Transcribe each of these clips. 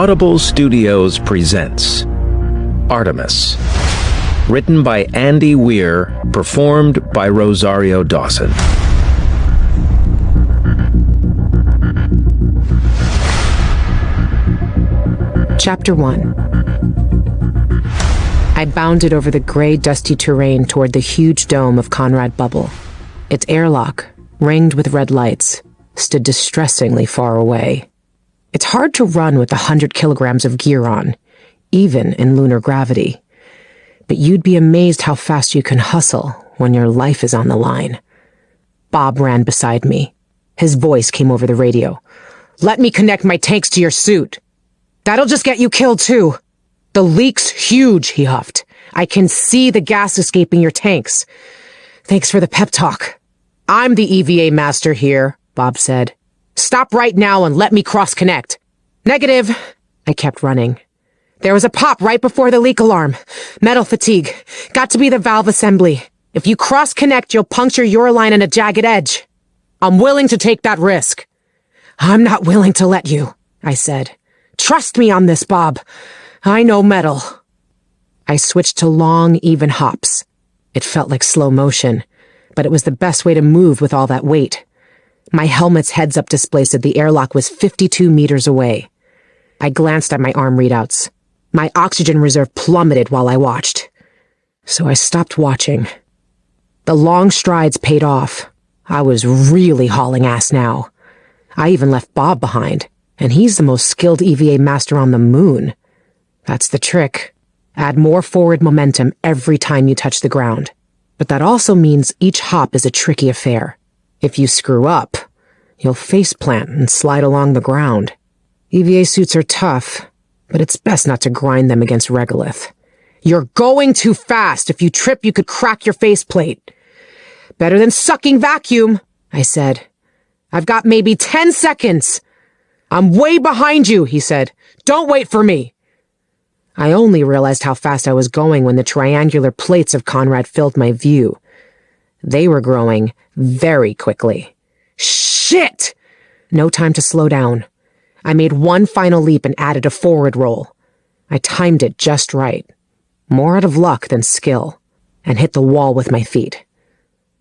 Audible Studios presents Artemis. Written by Andy Weir, performed by Rosario Dawson. Chapter 1. I bounded over the gray, dusty terrain toward the huge dome of Conrad Bubble. Its airlock, ringed with red lights, stood distressingly far away. It's hard to run with 100 kilograms of gear on, even in lunar gravity. But you'd be amazed how fast you can hustle when your life is on the line. Bob ran beside me. His voice came over the radio. "Let me connect my tanks to your suit. That'll just get you killed too. The leak's huge," he huffed. "I can see the gas escaping your tanks. Thanks for the pep talk." "I'm the EVA master here," Bob said. "Stop right now and let me cross-connect." "Negative." I kept running. There was a pop right before the leak alarm. Metal fatigue. Got to be the valve assembly. If you cross-connect, you'll puncture your line in a jagged edge. I'm willing to take that risk. "I'm not willing to let you," I said. "Trust me on this, Bob. I know metal." I switched to long, even hops. It felt like slow motion, but it was the best way to move with all that weight. My helmet's heads-up display said the airlock was 52 meters away. I glanced at my arm readouts. My oxygen reserve plummeted while I watched. So I stopped watching. The long strides paid off. I was really hauling ass now. I even left Bob behind, and he's the most skilled EVA master on the moon. That's the trick. Add more forward momentum every time you touch the ground. But that also means each hop is a tricky affair. If you screw up, you'll faceplant and slide along the ground. EVA suits are tough, but it's best not to grind them against regolith. "You're going too fast. If you trip, you could crack your faceplate." "Better than sucking vacuum," I said. "I've got maybe 10 seconds. "I'm way behind you," he said. "Don't wait for me." I only realized how fast I was going when the triangular plates of Conrad filled my view. They were growing very quickly. Shit! No time to slow down. I made one final leap and added a forward roll. I timed it just right. More out of luck than skill. And hit the wall with my feet.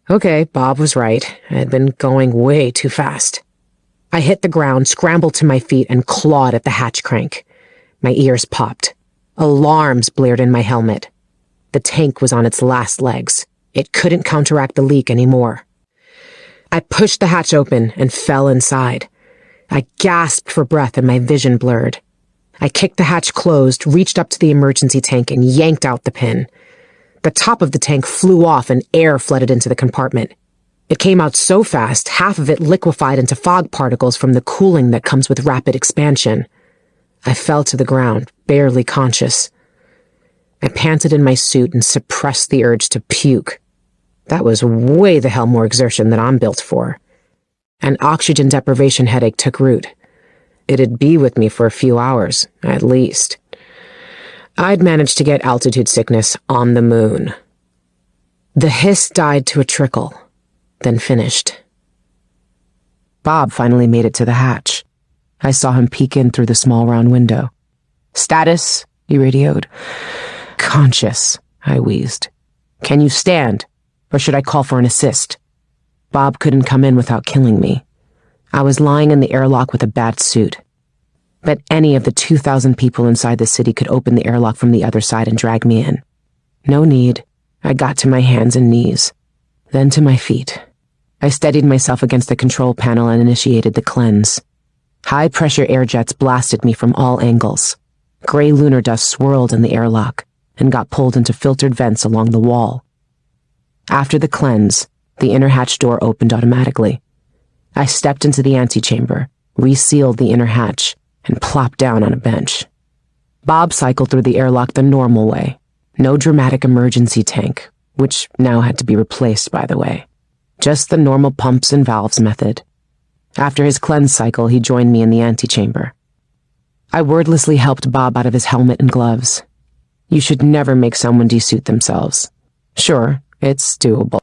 Okay, Bob was right. I had been going way too fast. I hit the ground, scrambled to my feet, and clawed at the hatch crank. My ears popped. Alarms blared in my helmet. The tank was on its last legs. It couldn't counteract the leak anymore. I pushed the hatch open and fell inside. I gasped for breath and my vision blurred. I kicked the hatch closed, reached up to the emergency tank, and yanked out the pin. The top of the tank flew off and air flooded into the compartment. It came out so fast, half of it liquefied into fog particles from the cooling that comes with rapid expansion. I fell to the ground, barely conscious. I panted in my suit and suppressed the urge to puke. That was way the hell more exertion than I'm built for. An oxygen deprivation headache took root. It'd be with me for a few hours, at least. I'd managed to get altitude sickness on the moon. The hiss died to a trickle, then finished. Bob finally made it to the hatch. I saw him peek in through the small round window. "Status?" he radioed. "Conscious," I wheezed. "Can you stand? Or should I call for an assist?" Bob couldn't come in without killing me. I was lying in the airlock with a bad suit. But any of the 2,000 people inside the city could open the airlock from the other side and drag me in. No need. I got to my hands and knees. Then to my feet. I steadied myself against the control panel and initiated the cleanse. High-pressure air jets blasted me from all angles. Gray lunar dust swirled in the airlock and got pulled into filtered vents along the wall. After the cleanse, the inner hatch door opened automatically. I stepped into the antechamber, resealed the inner hatch, and plopped down on a bench. Bob cycled through the airlock the normal way. No dramatic emergency tank, which now had to be replaced, by the way. Just the normal pumps and valves method. After his cleanse cycle, he joined me in the antechamber. I wordlessly helped Bob out of his helmet and gloves. You should never make someone desuit themselves. Sure, it's doable.